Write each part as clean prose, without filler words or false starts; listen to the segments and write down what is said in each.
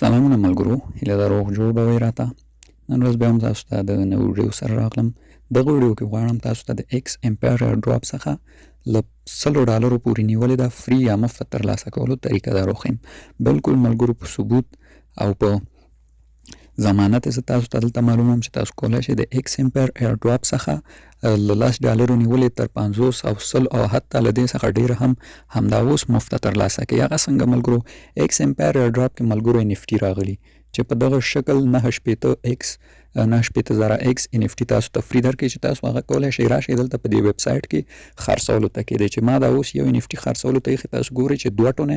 سلامونه ملګرو، هیله ده روغ جوړ به وئ راته. نن ورځ بیا هم تاسو ته د نوي ویډیو سره راغلم. دغه ویډیو کې غواړم تاسو ته د ایکس امپیر ایرډراپ څخه له $100 پورې نیولې ده فری یا مفت ترلاسه کولو طریقه در وښیم. بالکل ملګرو په ثبوت او په ضمانت یې زه تاسو ته دلته معلوموم چې تاسو کولی شئ د ایکس امپیر ایرډراپ څخه له $10 نیولې تر 50 او 100 او حتی له دې څخه ډېر هم همدا اوس مفته ترلاسه کړئ. هغه څنګه ملګرو ایکس امپیر ایرډراپ کې ملګرو NFT راغلي چې په دغه شکل 9.000 ایکس NFT تاسو ته فری درکړي چې تاسو هغه کولی شئ راشئ دلته په دې ویب سایټ کې خرڅولو ته کېدی چې ما دا اوس یو NFT خرڅولو ته ایښی. تاسو ګورئ چې 2 ټونه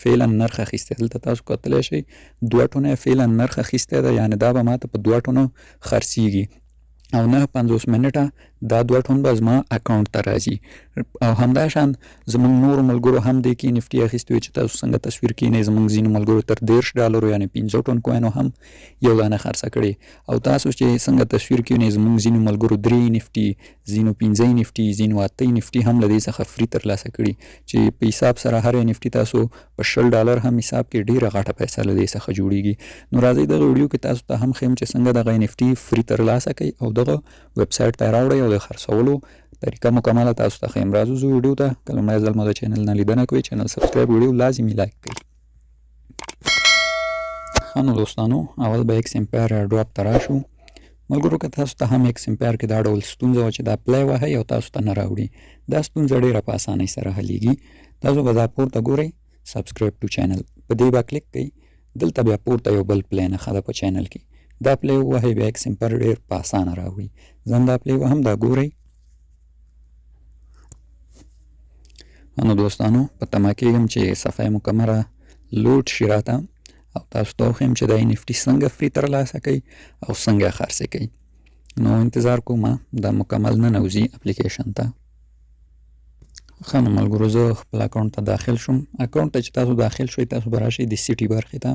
فعلا نرخ اخیستی دلته تاسو کتلی شئ 2 ټونه فعلا نرخ اخیستی ده، یعنې دا به ماته په 2 ټونو خرڅیږي او 9:50 منټه دا 2 ټون به زما اکاونټ ته راځي. او همداشان زموږ نورو ملګرو هم دې کې NFT اخیستي وي چې تاسو څنګه تصویر کینئ. زموږ ځینو ملګرو تر $10 یعنې 15 ټون کوینو هم یو دانه خرڅه کړې. او تاسو چې څنګه تصویر کینئ زموږ ځینو ملګرو 3 NFT، ځینو 15 NFT، ځینو 8 NFT هم له دې څخه فری ترلاسه کړي چې په حساب سره هر NFT تاسو په $10 هم حساب کې ډېره غټه پیسه له دې څخه جوړیږي. نو راځئ دغه ویډیو کې تاسو ته هم ښیم چې څنګه دغه NFT فری ترلاسه کړئ او دغه ویب سایټ ته راوړئ او د خرڅولو طریقه مکمله تاسو ته ښیم. راځو زه ویډیو ته. که لومړی ځل مو د چینل نه لیدنه کوئ چینل سبسکرایب، ویډیو لازمي لایک کړئ. ښه نو دوستانو، اول به ایکس امپیر ایرډراپ ته راشو. ملګرو که تاسو ته هم ایکس امپیر کې دا ډول ستونزه وه چې دا پلی وهئ او تاسو ته نه راوړي، دا ستونزه ډېره په اسانۍ سره حلیږي. تاسو به دا پورته ګورئ سبسکرایب ټو چینل، په دې به کلیک کوئ. دلته بیا پورته یو بل پلی نښه ده په چینل کې، دا پلی ووهئ بیا ایکس امپیر ډېر په اسانه راوړي. زه هم دا پلی وهم، دا ګورئ. نو دوستانو په تمه کېږم چې صفحه مکمله لوډ شي راته او تاسو ته وښیم چې دا NFT څنګه فری ترلاسه کوئ او څنګه خرڅې کوئ. نو انتظار کوم دا مکمل ننوځي اپلیکیشن ته. ښه نو ملګرو زه خپل اکاونټ ته داخل شوم. اکاونټ ته چې تاسو داخل شوئ تاسو به راشئ د سیټي برخې ته.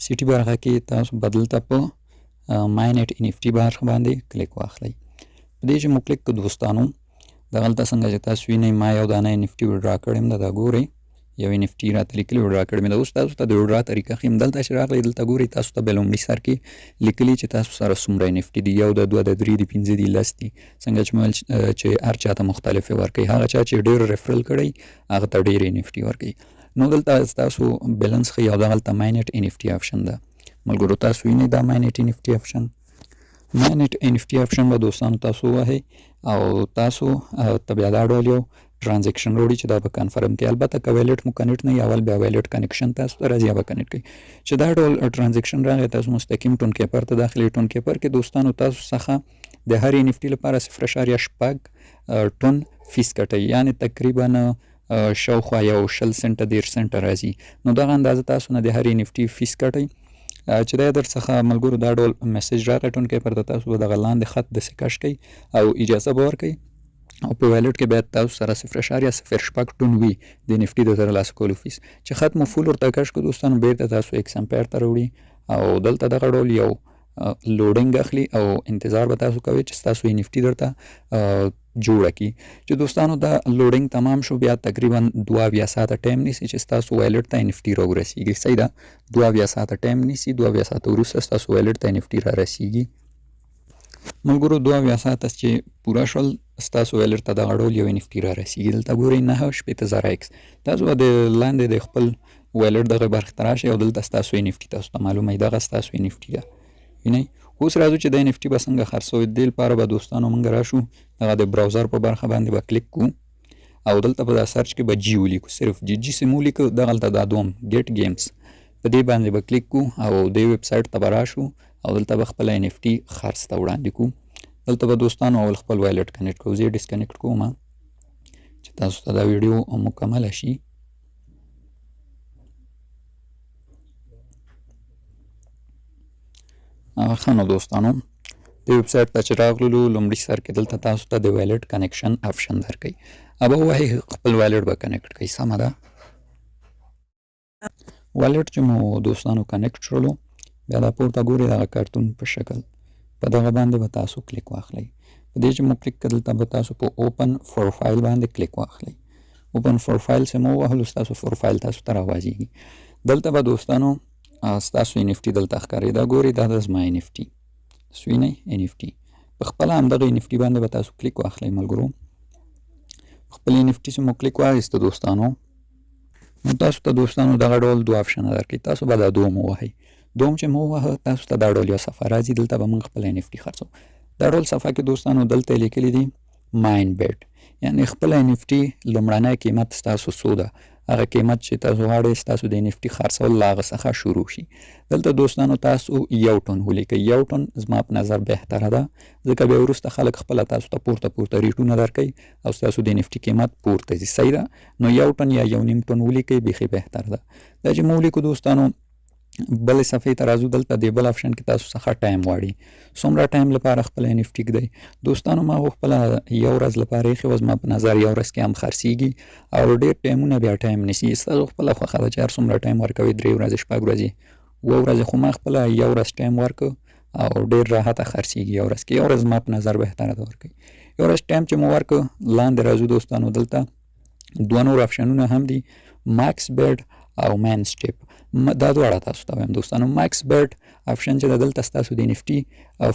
سیټي برخه کې تاسو به دلته په ماینټ NFT برخه باندې کلیک واخلئ. په دې چې مو کلیک کړو دوستانو دغلته څنګه چې تاسو وینئ ما یو دانه NFT وډرا کړې م ده. دا ګورئ یو NFT راته لیکلي وډرا کړې مې ده. اوس تاسو ته د وډرا طریقه ښیم. دلته چې راغلئ دلته ګورئ تاسو ته به لومړي سر کې لیکلي چې تاسو سره څومره NFT دي، 1 ده 2 ده 3 دي 5 دي 10 دي. څنګه چې مې ویل چې هر چا ته مختلفې ورکوي. هغه چا چې ډېر ریفرل کړی هغه ته ډېر NFT ورکوي. نو دلته تاسو بیلنس ښیي او دغلته ماینټ NFT آپشن ده. ملګرو تاسو وینئ دا ماینټ NFT آپشن. ماینټ NFT آپشن به دوستانو تاسو ووهئ او تاسو ته بیا دا ډول یو ټرانزیکشن راوړي چې دا به کنفرم کړي. البته که ویلیټ مو کنیکټ نه وي اول بیا ویلیټ کنیکشن تاسو ته راځي یا به کنیکټ کړئ. چې دا ډول ټرانزیکشن راغی تاسو مستقیم ټون کیپر ته داخلي. ټون کیپر کې دوستانو تاسو څخه د هر NFT لپاره 0.6 ټون فیس کټئ، یعنې تقریبا شاوخوا یو 20 سنټه 10 سنټه راځي. نو دغه اندازه تاسو نه د هر NFT فیس کټئ چې دا در څخه ملګرو دا ډول میسیج راغی ټون کیپر ته. تاسو به دغه لاندې خط داسې کش کئ او اجازه به ورکئ او په ویلیټ کې باید تاسو سره 0.06 ټون وي د NFT د ترلاسه کولو فیس. چې خط مو فول ورته کش کړو دوستانو بیرته تاسو ایکس امپیر ته راوړي او دلته دغه ډول یو لوډینګ اخلي او انتظار به تاسو کوئ چې ستاسو NFT درته جوړه کړي. چې دوستانو دا لوډینګ تمام شو بیا تقریبا 2 ساعته ټایم نیسي چې ستاسو ویلیټ ته NFT راورسیږي. صحیح ده 2 ساعته ټایم نیسي. 2 ساعته وروسته ستاسو ویلیټ ته NFT را رسیږي. ملګرو 2 ساعته چې پوره شول ستاسو ویلیټ ته دغه ډول یو NFT را رسیږي. دلته ګورئ 9.000 ایکس. تاسو به د لاندې د خپل ویلیټ دغه برخې ته راشئ او دلته ستاسو NFT تاسو ته معلومه دغه ستاسو NFT ده. وینئ اوس راځو چې د NFT به څنګه خرڅوي. دې لپاره به دوستانو موږ راشو دغه د براوزر په برخه باندې به کلیک کوو او دلته به دا سرچ کې به جي ولیکو، صرف جي سیم ولیکو. دغلته دا دوم ګیټ گیمز په دې باندې به کلیک کوو او دې ویب سایټ ته به راشو او دلته به خپله NFT خرڅ ته وړاندې کوو. دلته به دوستانو اول خپل ویلیټ کنیکټ کوو. زه یې ډسکنیکټ کوم چې تاسو ته دا ویډیو مکمله شي. ښه نو دوستانو د ویب سایټ ته چې راغللو لومړي سر کې دلته تاسو ته د ویلیټ کنیکشن آپشن درکوي. به ووایئ خپل ویلیټ به کنیکټ کوئ. سمه ده ویلیټ چې مو دوستانو کنیکټ شولو بیا دا پورته ګورئ دغه کارتون په شکل په دغه باندې به تاسو کلیک واخلئ. په دې چې مو کلیک کړ دلته به تاسو په اوپن پروفایل باندې کلیک واخلئ. اوپن پروفایل چې مو ووهلو ستاسو پروفایل تاسو ته راوځيږي. دلته به دوستانو ستاسو NFT دلته ښکاري دا ګوري دا د زما NFT سوینئ NFT په خپله همدغه NFT باندې به تاسو کلیک واخلئ ملګرو خپل NFT چې مو کلیک واخیسته دوستانو نو تاسو ته دوستانو دغه ډول دوه آپشنه درکوي تاسو به دا دوم ووهئ دوم چې مو ووهه تاسو ته دا ډول یو صفحه راځي دلته به موږ خپل NFT خرڅو دا ډول صفحه کې دوستانو دلته لیکلي دي ماین بیټ یعنی خپل NFT لومړنی قیمت ستاسو څو ده هغه قیمت چې تاسو غواړئ ستاسو د NFT خرڅول له هغه څخه شروع شي دلته دوستانو تاسو 1 ټن ولیکئ 1 ټن زما په نظر بهتره ده ځکه بیا وروسته خلک خپله تاسو ته پورته ریټونه درکوي او ستاسو د NFT قیمت پورته ځي صحیح ده نو 1 ټن یا 1.5 ټن ولیکئ بیخي بهتر ده دا چې مو ولیکو دوستانو بلې صفحې ته راځو دلته د بل آپشن کې تاسو څخه ټایم غواړي څومره ټایم لپاره خپل NFT ږدئ دوستانو ما خپله یو ورځ لپاره ایښې وه زما په نظر یو ورځ کې هم خرڅېږي او ډېر ټایمونه بیا ټایم نیسي ستاسو خپله خوښه ده چې هر څومره ټایم ورکوئ 3 ورځې 6 ورځې 7 ورځې خو ما خپله یو ورځ ټایم ورکړ او ډېر راحته خرڅېږي یو ورځ کې یو ورځ زما په نظر بهتره ده ورکوي یو ورځ ټایم چې مو ورکړ لاندې راځو دوستانو دلته دوه نور آپشنونه هم دي ماکس بیډ او مین سټیپ دا دواړه تاسو ته وایم دوستانو ماکس بیډ آپشن چې دلته ستاسو د NFT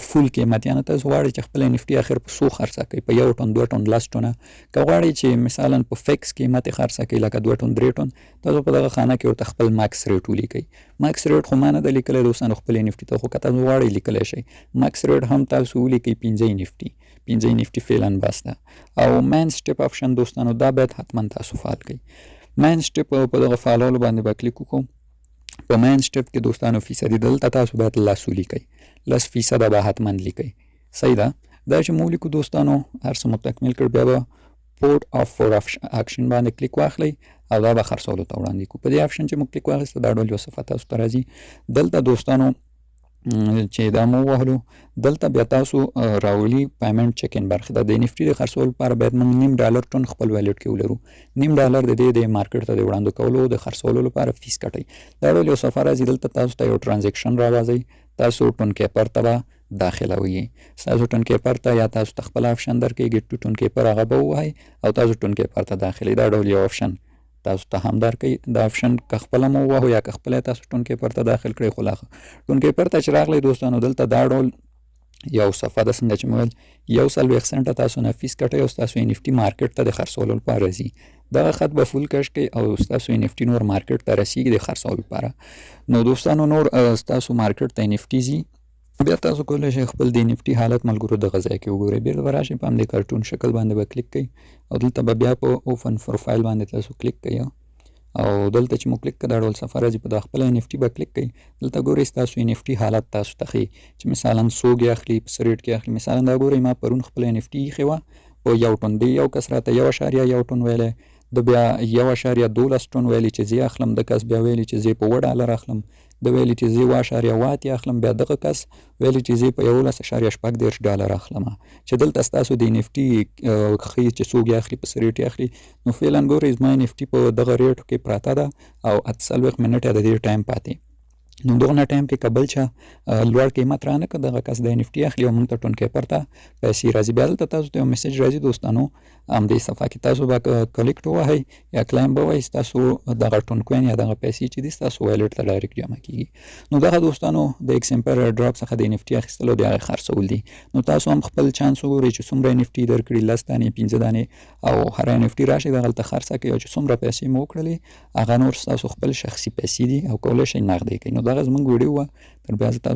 فول قیمت یعنی تاسو غواړئ چې خپل NFT اخر په څو خرڅه کړئ په 1 ټن 2 ټن 10 ټنه که غواړئ چې مثلا په فکس قیمت خرڅه کړئ لکه 2 ټن 3 ټن تاسو په دغه خانه کې ورته خپل ماکس ریټ ولیکئ ماکس ریټ خو ما نه ده لیکلی دوستانو خپل NFT ته خو که تاسو غواړئ لیکلی شئ ماکس ریټ هم تاسو ولیکئ 15 NFT فعلا بس ده او مین سټیپ آپشن دوستانو دا باید حتما تاسو فعال کړئ مین سټیپ په دغه فعالولو باندې به کلیک وکړو په مین سټیپ کې دوستانو فیصدي دلته تاسو باید 10 ولیکئ 10% به حتما لیکئ صحیح ده دا چې مو ولیکو دوستانو هر څه مو تکمیل کړ بیا به پورټ آف فور اکشن باندې کلیک واخلئ او دا به خرڅولو ته وړاندې کړو په دې آپشن چې مو کلیک واخیسته دا ډول یو صفحه تاسو ته راځي دلته دوستانو چې دا مو ووهلو دلته بیا تاسو راولي پیمنټ چیک ان برخه ده د NFT د خرڅولو لپاره باید موږ $0.5 ټن خپل والټ کې ولرو $0.5 د دې د مارکیټ ته د وړاندې کولو د خرڅولو لپاره فیس کټئ دا ډول یو صفحه راځي دلته تاسو ته یو ټرانزیکشن راوځئ تاسو ټون کیپر ته به داخلوي ستاسو ټون کیپر ته یا تاسو ته خپل آپشن درکوي ګیټ ټو ټون کیپر هغه به ووهئ او تاسو ټون کیپر ته داخلئ دا ډول یو آپشن تاسو ته هم درکوي دا آپشن که خپله مو ووهو یا که خپله تاسو ټون کیپر ته داخل کړئ خو لا ښه ټون کیپر ته چې راغلی دوستانو دلته دا ډول یو صفحه ده څنګه چې مو ویل 1.40 سنټه تاسو نه فیس کټئ او ستاسو NFT مارکیټ ته د خرڅولو لپاره راځي دغه خط به فول کش کړئ او ستاسو NFT نور مارکیټ ته رسیږي د خرڅولو لپاره نو دوستانو نور ستاسو مارکیټ ته NFT ځي بیا تاسو کولی شئ خپل د NFT حالت ملګرو دغه ځای کې وګورئ بیرته به راشئ په همدې کارټون شکل باندې به کلیک کړئ او دلته به بیا په اوپن پروفایل باندې تاسو کلیک کړئ او دلته چې مو کلیک کړه دا ډول صفحه راځي په دا خپل NFT به کلیک کړئ دلته ګورئ ستاسو NFT حالت تاسو ته ښیي چې مثلا څوک یې اخلي په څه ریټ کې اخلي مثلا دا ګورئ ما پرون خپل NFT ایښې وه په 1 ټن دی یو کس راته 1.1 ټن ویلی د بیا 1.12 ټن ویلي چې زه اخلم د کس بیا ویلي چې زه په $1 اخلم د ویلي چې زه 1.8 اخلم بیا دغه کس ویلي چې زه په $11.8 اخلم چې دلته ستاسو د NFT ښیي چې څوک یې اخلي په څه ریټ یې اخلي نو فعلا ګورئ زما NFT په دغه ریټو کې پراته ده او 48 منټه د دې ټایم پاتې نو دغه ټایم کې که بل چا لوړ قیمت رانه کړه دغه کس د NFT اخلي او موږ ته ټون کیپر ته پیسې راځي بیا دلته تاسو ته یو میسج راځي دوستانو همدې صفحه کې تاسو به کلیکټ ووهئ یا کلایم به ووهئ ستاسو دغه ټون کوین یا دغه پیسې چې دي ستاسو والټ ته ډایرکټ جمع کېږي نو دغه دوستانو د ایکسمپر ډراپ څخه د NFT اخیستل او د هغې خرڅول دي نو تاسو هم خپل چانس وګورئ چې څومره NFT درکړي 10 دانې 15 دانې او هر NFT راشئ دغلته خرڅه کوئ او چې څومره پیسې مو وکړلې هغه نور ستاسو خپل شخصي پیسې دي او کولی شئ نغدې کړئ نو دغه زموږ ویډیو وه تر بیا زه تاسو